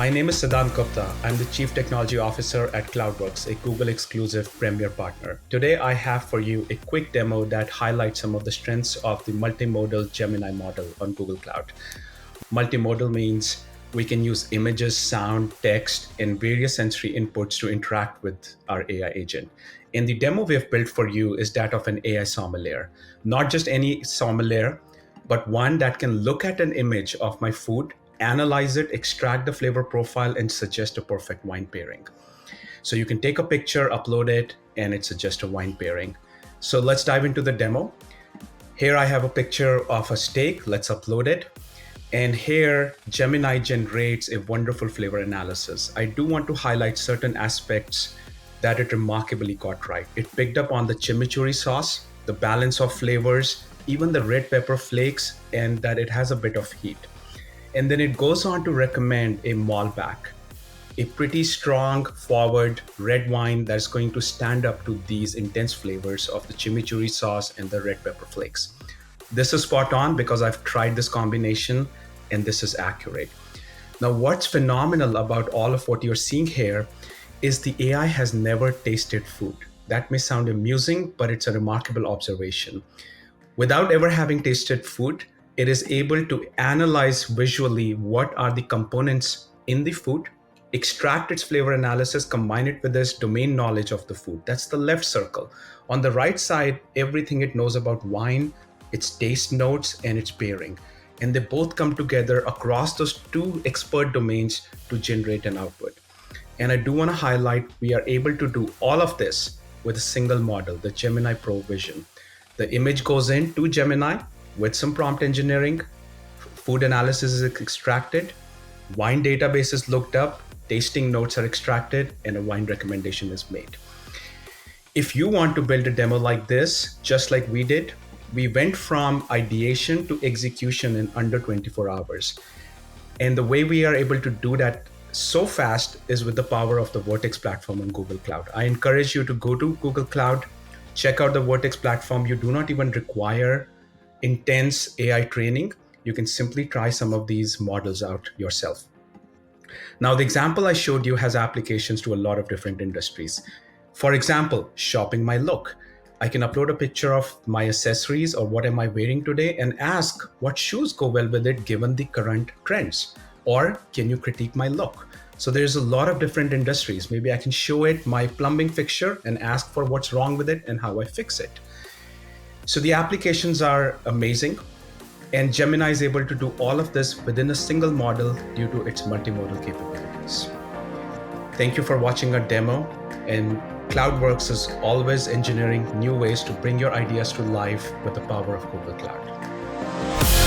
My name is Sidhant Gupta. I'm the Chief Technology Officer at Cloudwerx, a Google exclusive premier partner. Today, I have for you a quick demo that highlights some of the strengths of the multimodal Gemini model on Google Cloud. Multimodal means we can use images, sound, text, and various sensory inputs to interact with our AI agent. And the demo we have built for you is that of an AI sommelier. Not just any sommelier, but one that can look at an image of my food, analyze it, extract the flavor profile, and suggest a perfect wine pairing. So you can take a picture, upload it, and it suggests a wine pairing. So let's dive into the demo. Here I have a picture of a steak. Let's upload it. And here, Gemini generates a wonderful flavor analysis. I do want to highlight certain aspects that it remarkably got right. It picked up on the chimichurri sauce, the balance of flavors, even the red pepper flakes, and that it has a bit of heat. And then it goes on to recommend a Malbec, a pretty strong forward red wine that's going to stand up to these intense flavors of the chimichurri sauce and the red pepper flakes. This is spot on because I've tried this combination and this is accurate. Now, what's phenomenal about all of what you're seeing here is the AI has never tasted food. That may sound amusing, but it's a remarkable observation. Without ever having tasted food, it is able to analyze visually what are the components in the food, extract its flavor analysis, combine it with this domain knowledge of the food. That's the left circle. On the right side, everything it knows about wine, its taste notes, and its pairing. And they both come together across those two expert domains to generate an output. And I do want to highlight, we are able to do all of this with a single model, the Gemini Pro Vision. The image goes into Gemini with some prompt engineering, food analysis is extracted, wine database is looked up, tasting notes are extracted, and a wine recommendation is made. If you want to build a demo like this, just like we did, we went from ideation to execution in under 24 hours. And the way we are able to do that so fast is with the power of the Vertex platform on Google Cloud. I encourage you to go to Google Cloud, check out the Vertex platform. You do not even require intense AI training. You can simply try some of these models out yourself. Now, the example I showed you has applications to a lot of different industries. For example, shopping my look. I can upload a picture of my accessories or what am I wearing today and ask what shoes go well with it given the current trends. Or can you critique my look? So there's a lot of different industries. Maybe I can show it my plumbing fixture and ask for what's wrong with it and how I fix it. So the applications are amazing. And Gemini is able to do all of this within a single model due to its multimodal capabilities. Thank you for watching our demo. And Cloudwerx is always engineering new ways to bring your ideas to life with the power of Google Cloud.